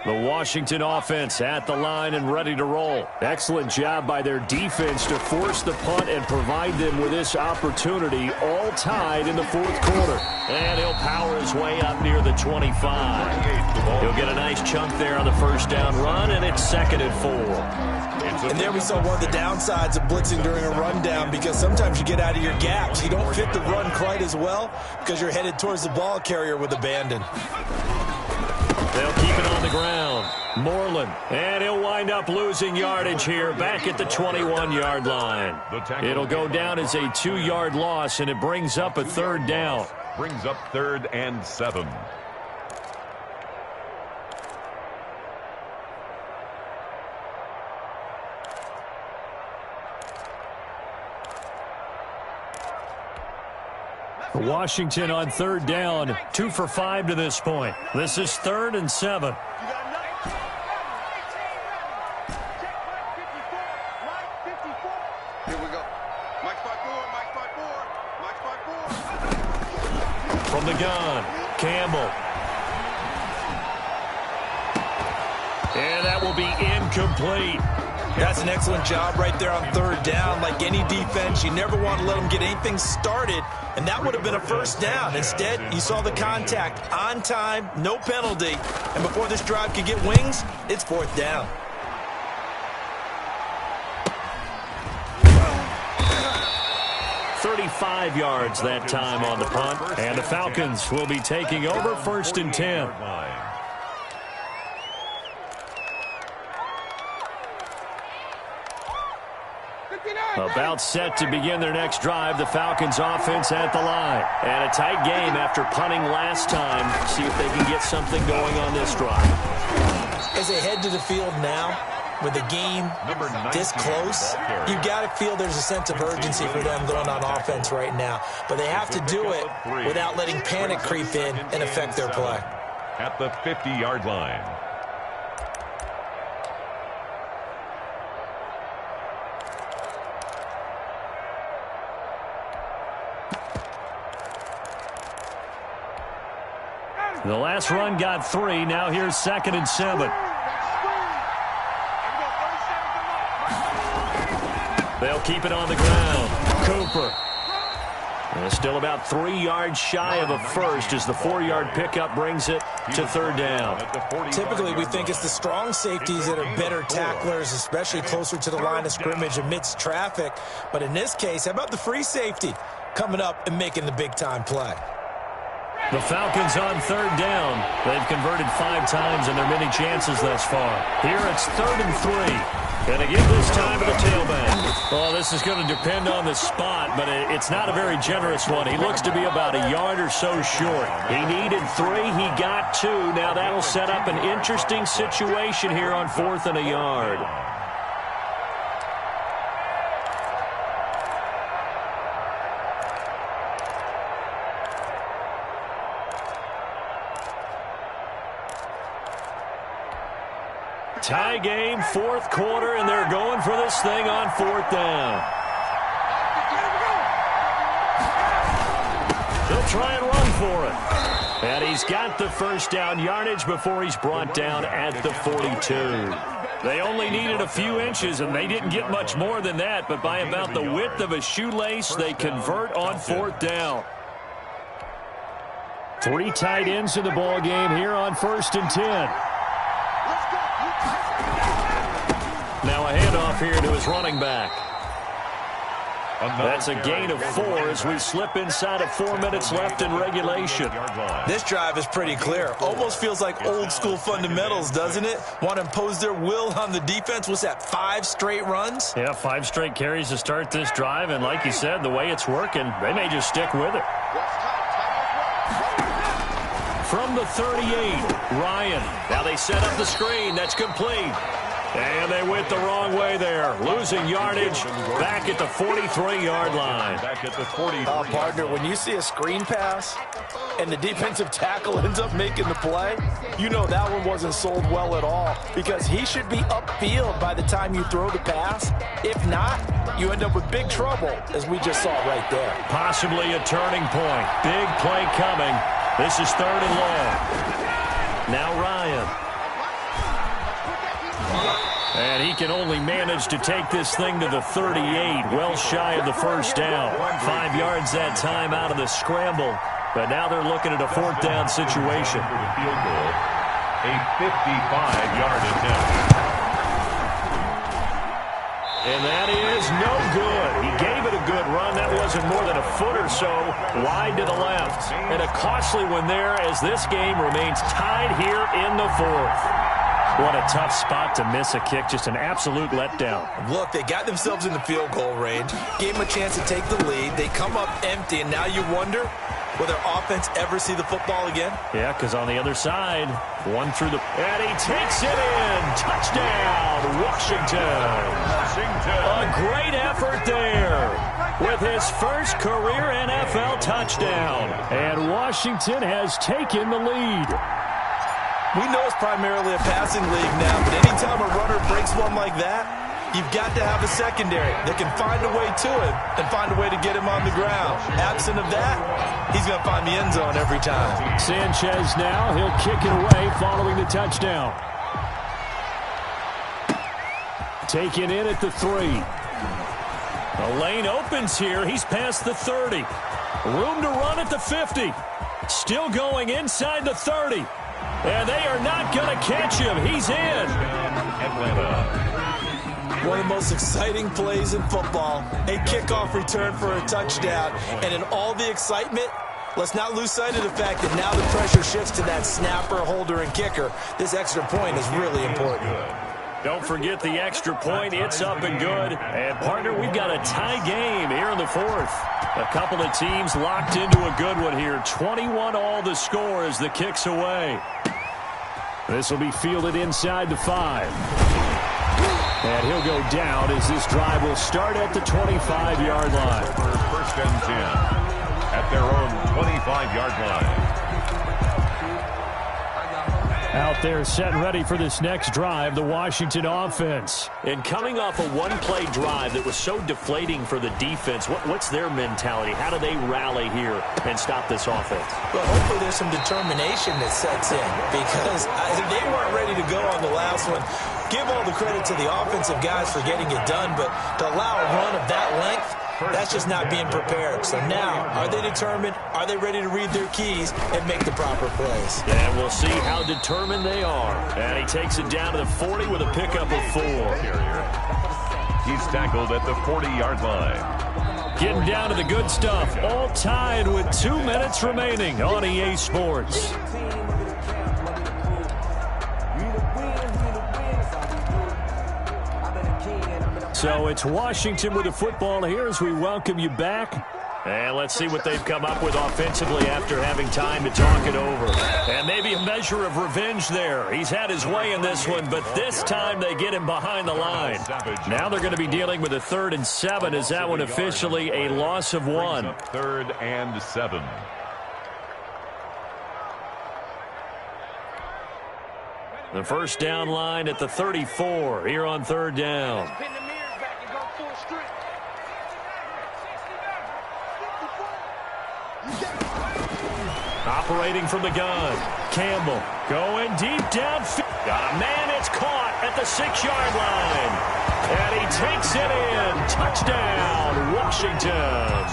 The Washington offense at the line and ready to roll. Excellent job by their defense to force the punt and provide them with this opportunity, all tied in the 4th quarter. And he'll power his way up near the 25. He'll get a nice chunk there on the 1st down run, and it's 2nd and 4. And there we saw one of the downsides of blitzing during a rundown, because sometimes you get out of your gaps. You don't fit the run quite as well because you're headed towards the ball carrier with abandon. They'll keep it on the ground. Moreland. And he'll wind up losing yardage here back at the 21-yard line. It'll go down as a 2-yard loss, and it brings up a 3rd down. Brings up 3rd and 7. Washington on 3rd down, 2 for 5 to this point. This is 3rd and 7. Here we go. Mike 5-4. From the gun, Campbell. And that will be incomplete. That's an excellent job right there on 3rd down. Like any defense, you never want to let them get anything started, and that would have been a 1st down. Instead, you saw the contact on time, no penalty, and before this drive could get wings, it's 4th down. $35 yards that time on the punt, and the Falcons will be taking over 1st and 10. About set to begin their next drive, the Falcons offense at the line. And a tight game after punting last time. See if they can get something going on this drive. As they head to the field now, with the game this close, you got to feel there's a sense of urgency for them going on offense right now. But they have to do it without letting panic creep in and affect their play. At the 50-yard line. The last run got 3. Now here's 2nd and 7. They'll keep it on the ground. Cooper. And still about 3 yards shy of a first as the 4-yard pickup brings it to 3rd down. Typically, we think it's the strong safeties that are better tacklers, especially closer to the line of scrimmage amidst traffic. But in this case, how about the free safety coming up and making the big-time play? The Falcons on 3rd down. They've converted 5 times in their many chances thus far. Here it's 3rd and 3. And again this time to the tailback. Well, this is going to depend on the spot, but it's not a very generous one. He looks to be about a yard or so short. He needed 3. He got 2. Now that'll set up an interesting situation here on 4th and a yard. Tie game, 4th quarter, and they're going for this thing on 4th down. They'll try and run for it. And he's got the first down yardage before he's brought down at the 42. They only needed a few inches, and they didn't get much more than that, but by about the width of a shoelace, they convert on 4th down. 3 tight ends in the ball game here on 1st and 10. Now a handoff here to his running back. That's a gain of 4 as we slip inside of 4 minutes left in regulation. This drive is pretty clear. Almost feels like old school fundamentals, doesn't it? Want to impose their will on the defense. What's that, 5 straight runs? Yeah, 5 straight carries to start this drive. And like you said, the way it's working, they may just stick with it. From the 38, Ryan. Now they set up the screen. That's complete. And they went the wrong way there. Losing yardage back at the 43-yard line. Partner, when you see a screen pass and the defensive tackle ends up making the play, you know that one wasn't sold well at all because he should be upfield by the time you throw the pass. If not, you end up with big trouble, as we just saw right there. Possibly a turning point. Big play coming. This is 3rd and long. Now Ryan. And he can only manage to take this thing to the 38, well shy of the first down. 5 yards that time out of the scramble. But now they're looking at a 4th down situation. A 55-yard attempt. And that is no good. He gave it a good run. That wasn't more than a foot or so wide to the left. And a costly one there as this game remains tied here in the 4th. What a tough spot to miss a kick. Just an absolute letdown. Look, they got themselves in the field goal range. Gave them a chance to take the lead. They come up empty, and now you wonder, will their offense ever see the football again? Yeah, because on the other side, one through the... And he takes it in. Touchdown, Washington. A great effort there with his first career NFL touchdown. And Washington has taken the lead. We know it's primarily a passing league now, but anytime a runner breaks one like that, you've got to have a secondary that can find a way to him and find a way to get him on the ground. Absent of that, he's going to find the end zone every time. Sanchez now, he'll kick it away following the touchdown. Taken in at the 3. The lane opens here. He's past the 30. Room to run at the 50. Still going inside the 30. And they are not going to catch him. He's in. Atlanta. One of the most exciting plays in football. A kickoff return for a touchdown. And in all the excitement, let's not lose sight of the fact that now the pressure shifts to that snapper, holder, and kicker. This extra point is really important. Don't forget the extra point. It's up and good. And, partner, we've got a tie game here in the fourth. A couple of teams locked into a good one here. 21 all the score as the kick's away. This will be fielded inside the 5. And he'll go down as this drive will start at the 25-yard line. First and 10 at their own 25-yard line. Out there set and ready for this next drive, the Washington offense. And coming off a one-play drive that was so deflating for the defense, what's their mentality? How do they rally here and stop this offense? Well, hopefully there's some determination that sets in because they weren't ready to go on the last one. Give all the credit to the offensive guys for getting it done, but to allow a run of that length, that's just not being prepared. So now, are they determined? Are they ready to read their keys and make the proper plays? And we'll see how determined they are. And he takes it down to the 40 with a pickup of 4. He's tackled at the 40-yard line. Getting down to the good stuff. All tied with 2 minutes remaining on EA Sports. So it's Washington with the football here as we welcome you back. And let's see what they've come up with offensively after having time to talk it over. And maybe a measure of revenge there. He's had his way in this one, but this time they get him behind the line. Now they're going to be dealing with a 3rd and 7. Is that one officially a loss of 1? 3rd and 7. The first down line at the 34 here on 3rd down. Operating from the gun. Campbell going deep downfield. Got a man, it's caught at the 6-yard line. And he takes it in. Touchdown, Washington.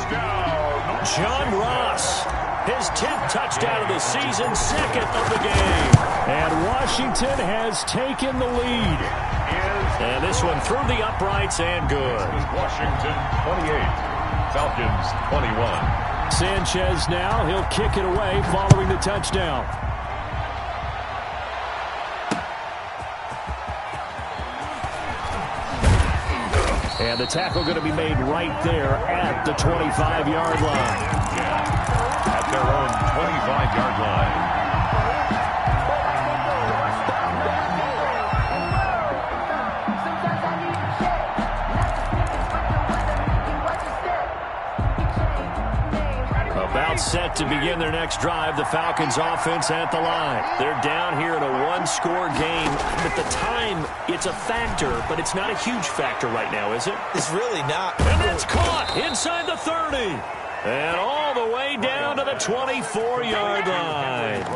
John Ross, his 10th touchdown of the season, 2nd of the game. And Washington has taken the lead. And this one through the uprights and good. Washington 28, Falcons 21. Sanchez now, he'll kick it away following the touchdown. And the tackle going to be made right there at the 25-yard line. At their own 25-yard line. About set to begin their next drive, the Falcons offense at the line. They're down here in a 1-score game. At the time, it's a factor, but it's not a huge factor right now, is it? It's really not. And that's caught inside the 30. And all the way down to the 24-yard line.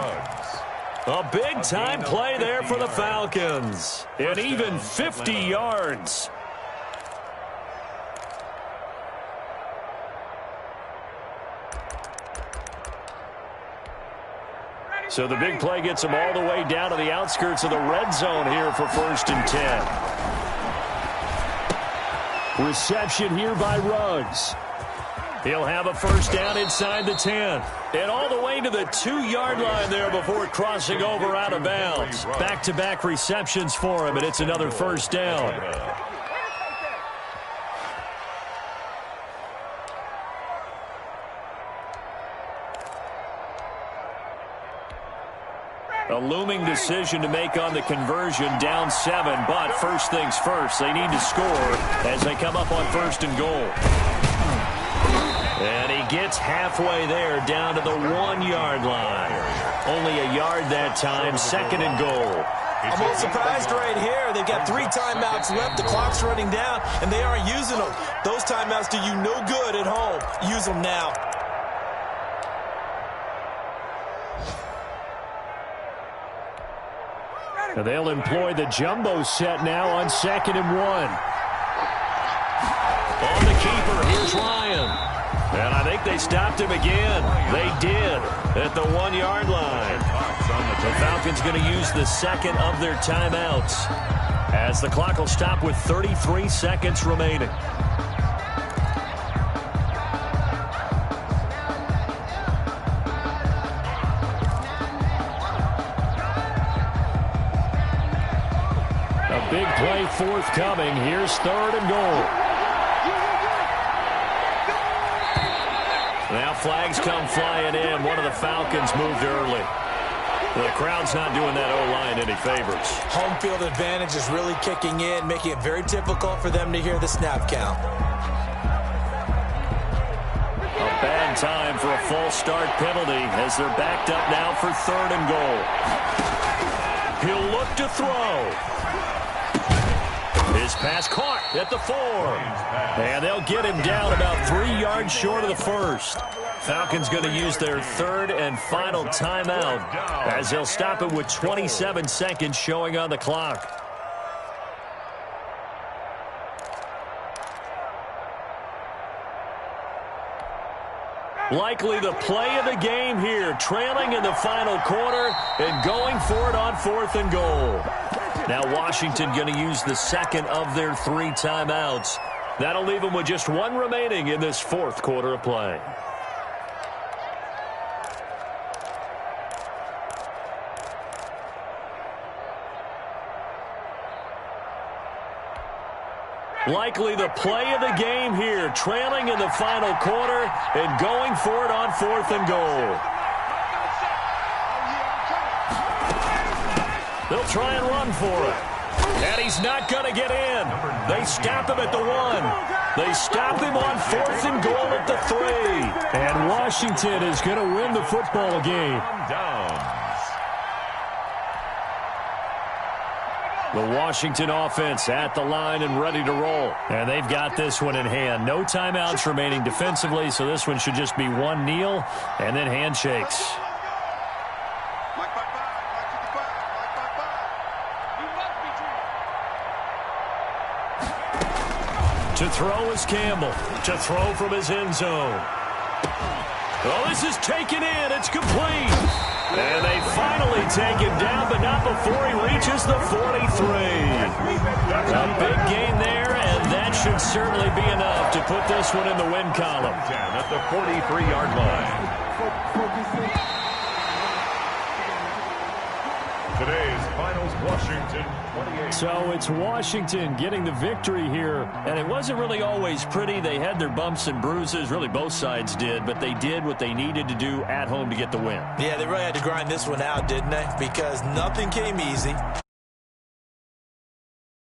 A big-time play there for the Falcons. And even 50 yards. So the big play gets them all the way down to the outskirts of the red zone here for 1st and 10. Reception here by Ruggs. He'll have a first down inside the 10. And all the way to the 2-yard line there before crossing over out of bounds. Back-to-back receptions for him, and it's another first down. A looming decision to make on the conversion, down 7, but first things first, they need to score as they come up on 1st and goal. And he gets halfway there, down to the 1-yard line. Only a yard that time, 2nd and goal. I'm a little surprised right here. They've got 3 timeouts left. The clock's running down, and they aren't using them. Those timeouts do you no good at home. Use them now. And they'll employ the jumbo set now on 2nd and 1. On the keeper, here's Ryan. And I think they stopped him again. They did at the 1-yard line. The Falcons going to use the 2nd of their timeouts as the clock will stop with 33 seconds remaining. big play forthcoming. Here's 3rd and goal. Now flags come flying in. One of the Falcons moved early. The crowd's not doing that O-line any favors. Home field advantage is really kicking in, making it very difficult for them to hear the snap count. A bad time for a false start penalty as they're backed up now for 3rd and goal. He'll look to throw. His pass caught at the 4. And they'll get him down about 3 yards short of the first. Falcons going to use their 3rd and final timeout as they'll stop it with 27 seconds showing on the clock. Likely the play of the game here, trailing in the final quarter and going for it on 4th and goal. Now Washington going to use the 2nd of their 3 timeouts. That'll leave them with just 1 remaining in this 4th quarter of play. Likely the play of the game here, trailing in the final quarter and going for it on 4th and goal. They'll try and run for it. And he's not going to get in. They stop him at the 1. They stop him on 4th and goal at the 3. And Washington is going to win the football game. The Washington offense at the line and ready to roll. And they've got this one in hand. No timeouts remaining defensively, so this one should just be 1 kneel and then handshakes. To throw is Campbell. To throw from his end zone. Oh, this is taken in. It's complete. And they finally take him down, but not before he reaches the 43. A big gain there, and that should certainly be enough to put this one in the win column. At the 43-yard line. Today's finals, Washington 28. So it's Washington getting the victory here, and it wasn't really always pretty. They had their bumps and bruises, really both sides did, but they did what they needed to do at home to get the win. Yeah, they really had to grind this one out, didn't they? Because nothing came easy.